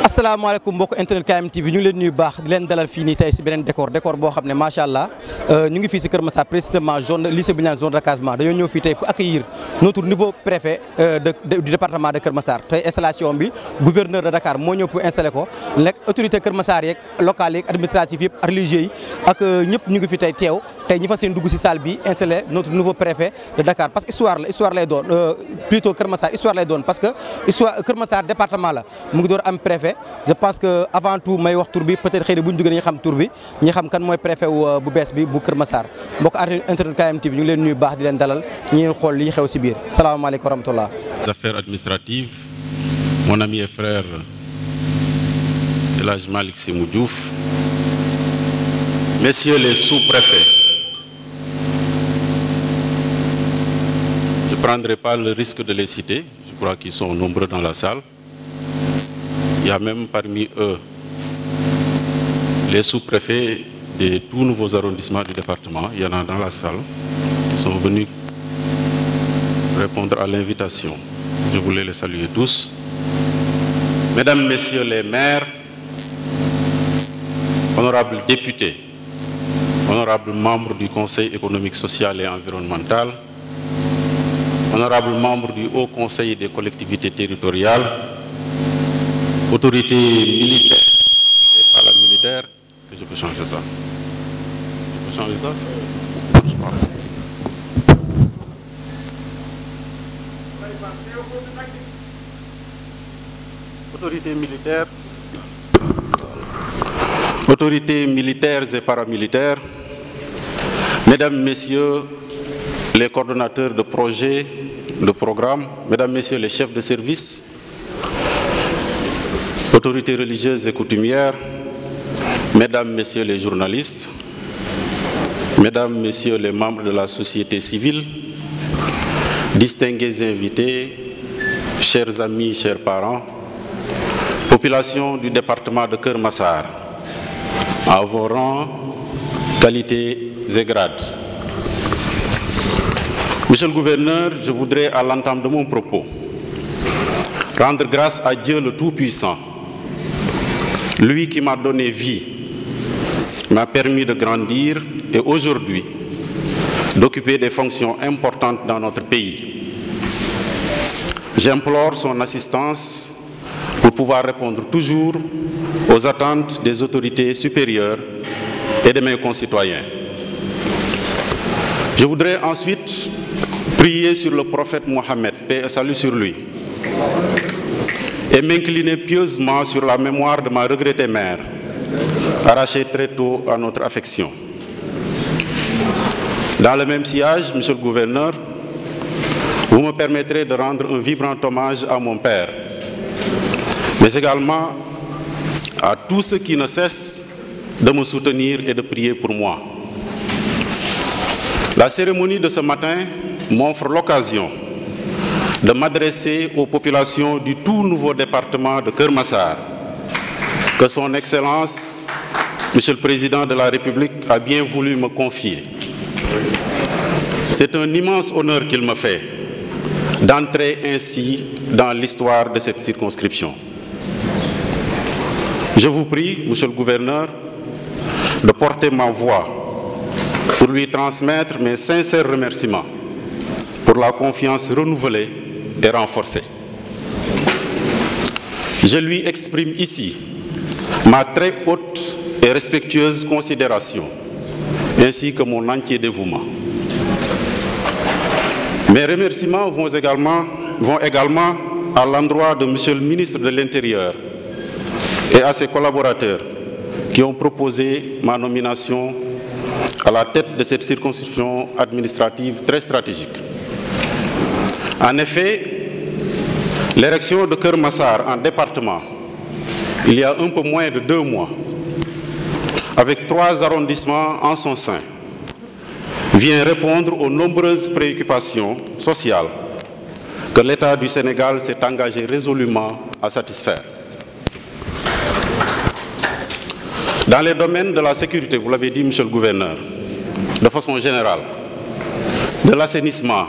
asalaamaaleykum mbokk internet KM TV ñu ngi leen nuyu baax di leen dalal fii nii tey si beneen décor boo xam ne macha allah ñu ngi fii si Kër Massar précisément zone lycée bi ñu naan zone de recasement dañoo ñëw fii tey pour accueillir notre nouveau préfet du département de Kër Massar tey installation bi gouverneur de Dakar moo ñëw pour installer ko nekk autorité Kër Massar yeeg locales yeeg administratifs yëpp ak religieux yi ak ñëpp ñu ngi fi tey teew tey ñu fas yéene dugg si salle bi installer notre nouveau préfet de Dakar parce que histoire lay doon plutôt Kër Massar histoire lay doon parce que histoire Kër Massar département la mu ngi door am préfet. Je pense que avant tout may wax tur bi peut-être xëy na bu ñu duggee dañuy xam tur bi ñi xam kan mooy préfet bu bees bi bu Kër Massar mbokk internet KM TV ñu ngi leen nuyu baax di leen dalal ñi xool li xew si biir salaamaaleykum wa rahmatullah. Affaires administratives, mon ami et frère El Hadj Malick Sémou Diouf, messieurs les sous-préfets, je ne prendrai pas le risque de les citer, je crois qu'ils sont nombreux dans la salle. Il y a même parmi eux les sous-préfets des tout nouveaux arrondissements du département. Il y en a dans la salle qui sont venus répondre à l'invitation. Je voulais les saluer tous. Mesdames, Messieurs les maires, honorables députés, honorables membres du Conseil économique, social et environnemental, honorables membres du Haut Conseil des collectivités territoriales, autorités militaires et paramilitaires. Est-ce que je peux changer ça? Je peux changer ça? Autorités militaires et paramilitaires, mesdames, messieurs les coordonnateurs de projets, de programmes, mesdames, messieurs les chefs de service, autorités religieuses et coutumières, mesdames, messieurs les journalistes, mesdames, messieurs les membres de la société civile, distingués invités, chers amis, chers parents, population du département de Kër Massar, à vos rangs, qualités et grades. Monsieur le gouverneur, je voudrais à l'entame de mon propos rendre grâce à Dieu le Tout-Puissant, lui qui m'a donné vie, m'a permis de grandir et aujourd'hui d'occuper des fonctions importantes dans notre pays. J'implore son assistance pour pouvoir répondre toujours aux attentes des autorités supérieures et de mes concitoyens. Je voudrais ensuite prier sur le prophète Mohammed, paix et salut sur lui, et m'incliner pieusement sur la mémoire de ma regrettée mère, arrachée très tôt à notre affection. Dans le même sillage, monsieur le gouverneur, vous me permettrez de rendre un vibrant hommage à mon père, mais également à tous ceux qui ne cessent de me soutenir et de prier pour moi. La cérémonie de ce matin m'offre l'occasion de m'adresser aux populations du tout nouveau département de Kër Massar, que son Excellence, Monsieur le Président de la République, a bien voulu me confier. C'est un immense honneur qu'il me fait d'entrer ainsi dans l'histoire de cette circonscription. Je vous prie, Monsieur le gouverneur, de porter ma voix pour lui transmettre mes sincères remerciements pour la confiance renouvelée et renforcée. Je lui exprime ici ma très haute et respectueuse considération, ainsi que mon entier dévouement. Mes remerciements vont également à l'endroit de Monsieur le ministre de l'Intérieur et à ses collaborateurs qui ont proposé ma nomination à la tête de cette circonscription administrative très stratégique. En effet, l'érection de Kër Massar en département, il y a un peu moins de 2 mois, avec 3 arrondissements en son sein, vient répondre aux nombreuses préoccupations sociales que l'État du Sénégal s'est engagé résolument à satisfaire. Dans les domaines de la sécurité, vous l'avez dit, monsieur le gouverneur, de façon générale, de l'assainissement,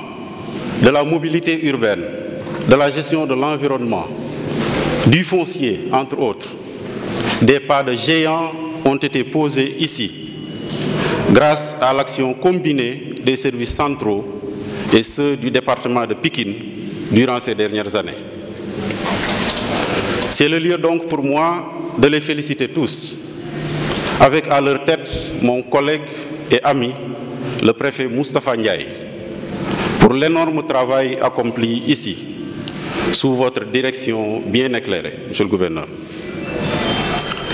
de la mobilité urbaine, de la gestion de l'environnement, du foncier, entre autres. Des pas de géants ont été posés ici, grâce à l'action combinée des services centraux et ceux du département de Pikine durant ces dernières années. C'est le lieu donc pour moi de les féliciter tous, avec à leur tête mon collègue et ami, le préfet Moustapha Ndiaye, pour l'énorme travail accompli ici, sous votre direction bien éclairée, Monsieur le Gouverneur.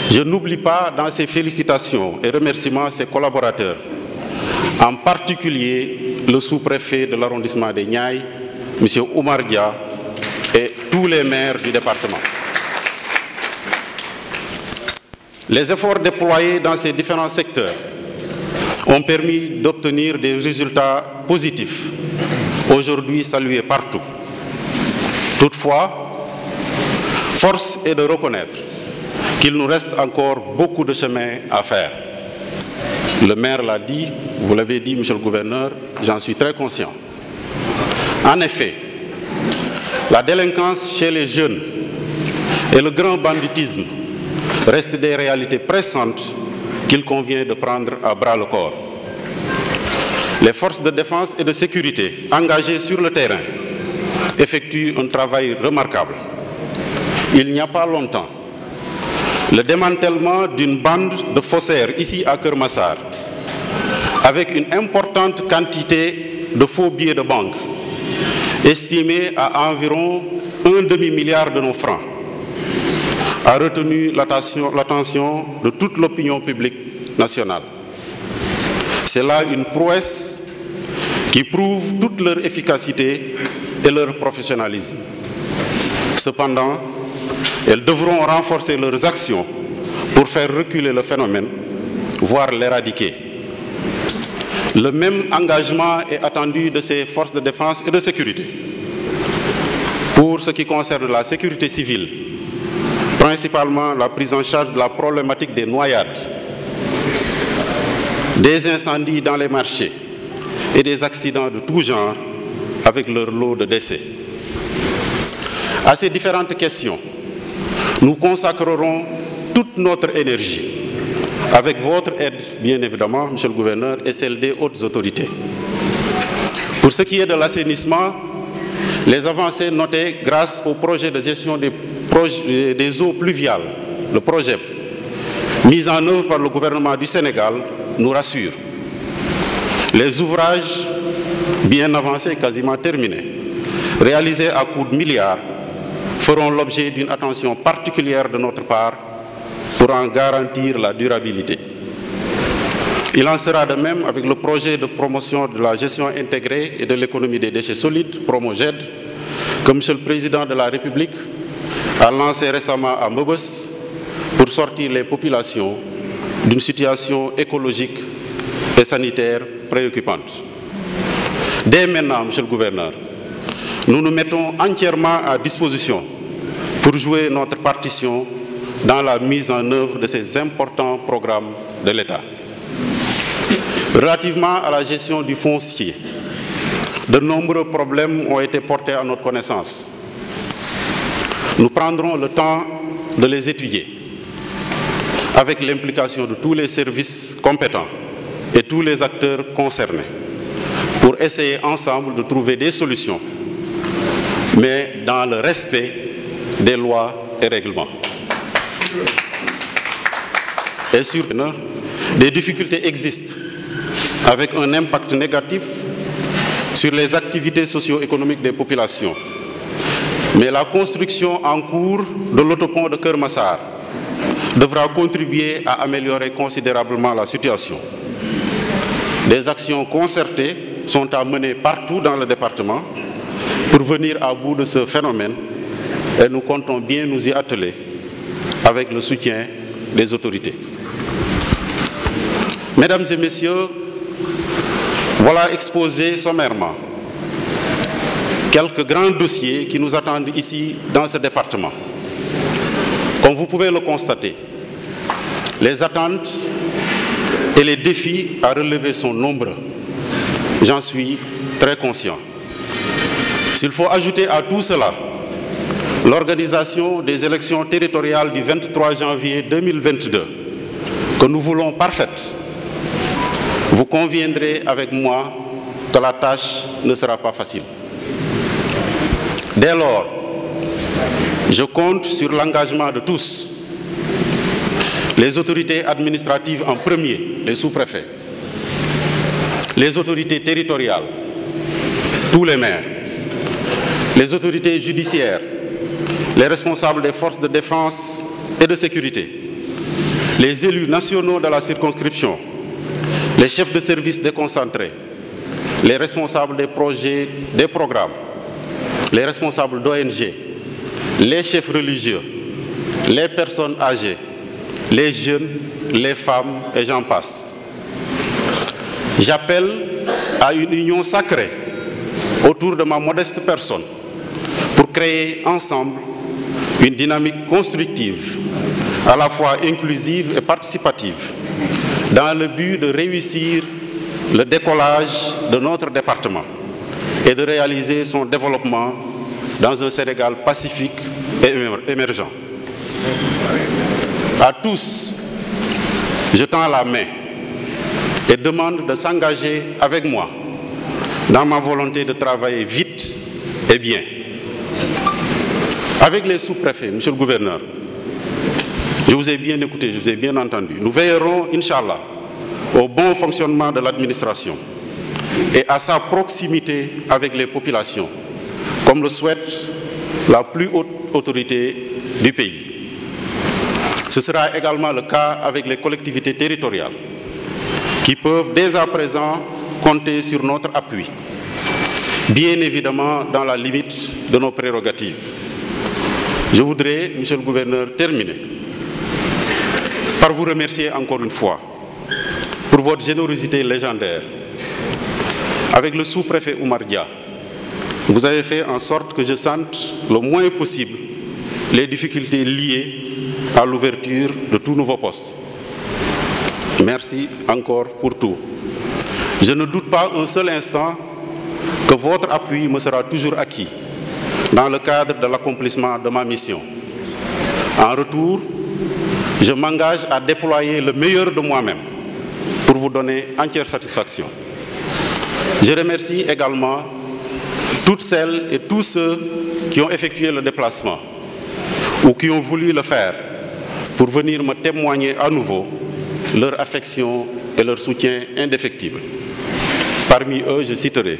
Je n'oublie pas dans ces félicitations et remerciements ses collaborateurs, en particulier le sous-préfet de l'arrondissement des Niayes, M. Oumar Dia, et tous les maires du département. Les efforts déployés dans ces différents secteurs ont permis d'obtenir des résultats positifs, aujourd'hui salués partout. Toutefois, force est de reconnaître qu'il nous reste encore beaucoup de chemin à faire. Le maire l'a dit, vous l'avez dit, Monsieur le Gouverneur, j'en suis très conscient. En effet, la délinquance chez les jeunes et le grand banditisme restent des réalités pressantes qu'il convient de prendre à bras-le-corps. Les forces de défense et de sécurité engagées sur le terrain effectuent un travail remarquable. Il n'y a pas longtemps, le démantèlement d'une bande de faussaires ici à Keur Massar, avec une importante quantité de faux billets de banque, estimés à environ 1 demi-milliard de nos francs, a retenu l'attention de toute l'opinion publique nationale. C'est là une prouesse qui prouve toute leur efficacité et leur professionnalisme. Cependant, elles devront renforcer leurs actions pour faire reculer le phénomène, voire l'éradiquer. Le même engagement est attendu de ces forces de défense et de sécurité. Pour ce qui concerne la sécurité civile, principalement la prise en charge de la problématique des noyades, des incendies dans les marchés et des accidents de tout genre avec leur lot de décès. À ces différentes questions, nous consacrerons toute notre énergie, avec votre aide, bien évidemment, Monsieur le Gouverneur, et celle des hautes autorités. Pour ce qui est de l'assainissement, les avancées notées grâce au projet de gestion des eaux pluviales, le projet mis en œuvre par le gouvernement du Sénégal, nous rassurent. Les ouvrages bien avancés, quasiment terminés, réalisés à coups de milliards, feront l'objet d'une attention particulière de notre part pour en garantir la durabilité. Il en sera de même avec le projet de promotion de la gestion intégrée et de l'économie des déchets solides, PROMOGED, que M. le Président de la République a lancé récemment à Mbebes pour sortir les populations d'une situation écologique et sanitaire préoccupante. Dès maintenant, Monsieur le Gouverneur, nous nous mettons entièrement à disposition pour jouer notre partition dans la mise en œuvre de ces importants programmes de l'État. Relativement à la gestion du foncier, de nombreux problèmes ont été portés à notre connaissance. Nous prendrons le temps de les étudier avec l'implication de tous les services compétents et tous les acteurs concernés pour essayer ensemble de trouver des solutions, mais dans le respect des lois et règlements. Et sur des difficultés existent avec un impact négatif sur les activités socio-économiques des populations. Mais la construction en cours de l'autopont de Keur Massar devra contribuer à améliorer considérablement la situation. Des actions concertées sont à mener partout dans le département pour venir à bout de ce phénomène et nous comptons bien nous y atteler avec le soutien des autorités. Mesdames et messieurs, voilà exposé sommairement quelques grands dossiers qui nous attendent ici dans ce département. Comme vous pouvez le constater, les attentes et les défis à relever sont nombreux. J'en suis très conscient. S'il faut ajouter à tout cela l'organisation des élections territoriales du 23 janvier 2022, que nous voulons parfaite, vous conviendrez avec moi que la tâche ne sera pas facile. Dès lors, je compte sur l'engagement de tous, les autorités administratives en premier, les sous-préfets, les autorités territoriales, tous les maires, les autorités judiciaires, les responsables des forces de défense et de sécurité, les élus nationaux de la circonscription, les chefs de service déconcentrés, les responsables des projets, des programmes, les responsables d'ONG, les chefs religieux, les personnes âgées, les jeunes, les femmes et j'en passe. J'appelle à une union sacrée autour de ma modeste personne pour créer ensemble une dynamique constructive, à la fois inclusive et participative, dans le but de réussir le décollage de notre département et de réaliser son développement dans un Sénégal pacifique et émergent. À tous, je tends la main et demande de s'engager avec moi dans ma volonté de travailler vite et bien. Avec les sous-préfets, monsieur le gouverneur, je vous ai bien écouté, je vous ai bien entendu. Nous veillerons, Inch'Allah, au bon fonctionnement de l'administration et à sa proximité avec les populations, comme le souhaite la plus haute autorité du pays. Ce sera également le cas avec les collectivités territoriales, qui peuvent dès à présent compter sur notre appui, bien évidemment dans la limite de nos prérogatives. Je voudrais, monsieur le gouverneur, terminer par vous remercier encore une fois pour votre générosité légendaire. Avec le sous-préfet Oumar Dia, vous avez fait en sorte que je sente le moins possible les difficultés liées à l'ouverture de tout nouveau poste. Merci encore pour tout. Je ne doute pas un seul instant que votre appui me sera toujours acquis dans le cadre de l'accomplissement de ma mission. En retour, je m'engage à déployer le meilleur de moi-même pour vous donner entière satisfaction. Je remercie également toutes celles et tous ceux qui ont effectué le déplacement ou qui ont voulu le faire pour venir me témoigner à nouveau leur affection et leur soutien indéfectible. Parmi eux, je citerai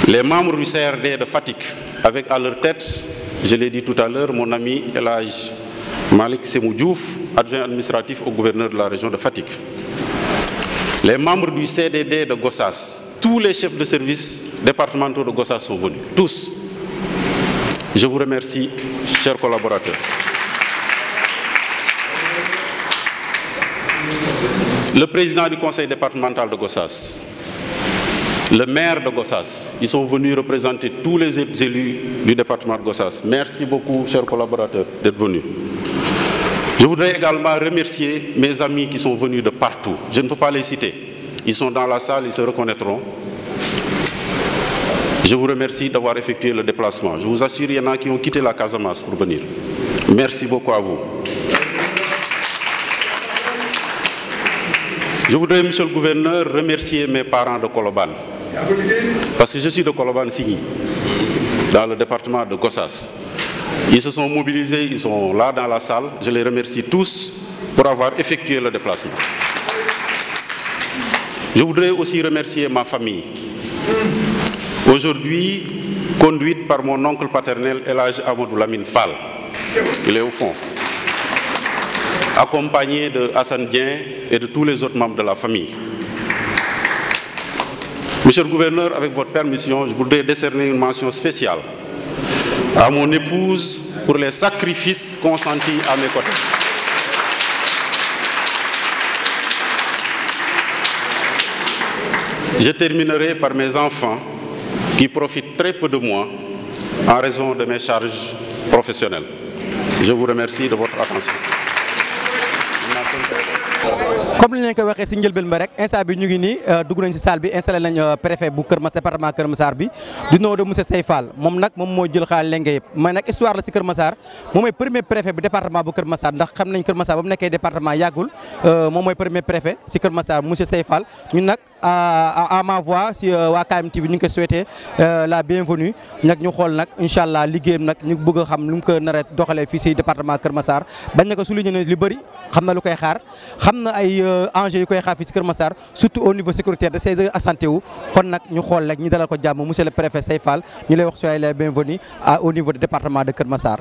les membres du CRD de Fatick, avec à leur tête, je l'ai dit tout à l'heure, mon ami El Hadj Malick Sémou Diouf, adjoint administratif au gouverneur de la région de Fatick. Les membres du CDD de Gossas, tous les chefs de service départementaux de Gossas sont venus, tous. Je vous remercie, chers collaborateurs. Le président du conseil départemental de Gossas, le maire de Gossas, ils sont venus représenter tous les élus du département de Gossas. Merci beaucoup, chers collaborateurs, d'être venus. Je voudrais également remercier mes amis qui sont venus de partout. Je ne peux pas les citer. Ils sont dans la salle, ils se reconnaîtront. Je vous remercie d'avoir effectué le déplacement. Je vous assure, il y en a qui ont quitté la Casamance pour venir. Merci beaucoup à vous. Je voudrais, monsieur le gouverneur, remercier mes parents de Colobane. Parce que je suis de Colobane-Signy, dans le département de Gossas. Ils se sont mobilisés, ils sont là dans la salle. Je les remercie tous pour avoir effectué le déplacement. Je voudrais aussi remercier ma famille. Aujourd'hui, conduite par mon oncle paternel El Hadj Amadou Lamine Fall. Il est au fond. Accompagné de Hassan Dien et de tous les autres membres de la famille. Monsieur le gouverneur, avec votre permission, je voudrais décerner une mention spéciale à mon épouse pour les sacrifices consentis à mes côtés. Je terminerai par mes enfants qui profitent très peu de moi en raison de mes charges professionnelles. Je vous remercie de votre attention. comme li leen ko waxee si njëlbeen ba rek instant bi ñu ngi nii dugg nañ si salle bi installé nañ préfet bu Kër Massar département Kër Massar bi du nom de monsieur Sey Fall moom nag moom moo jël xaalis lenge yëpp mais nag histoire la si Kër Massar moom mooy premier préfet bu département bu Kër Massar ndax xam nañ Kër Massar ba mu nekkee département yàggul moom mooy premier préfet si Kër Massar monsieur Sey Fall ñun nag à ma voix si waa KMTV ñu ngi koy souhaité la bienvenue nag ñu xool nag incha allah liggéeyam nag ñu bëgg a xam lu mu ko nar a doxalee fii si département Kër Massar bañ na ko souligné ne lu bëri xam na lu koy xaar xam na ay enjeux yu koy xaar fii si Kër Massar surtout au niveau sécuritaire de ces assanté wu kon nag ñu xool rek ñu dalal ko jàmm monsieur le préfet Sey Fall ñu lay wax soyez les bienvenus au niveau du département de Kër Massar.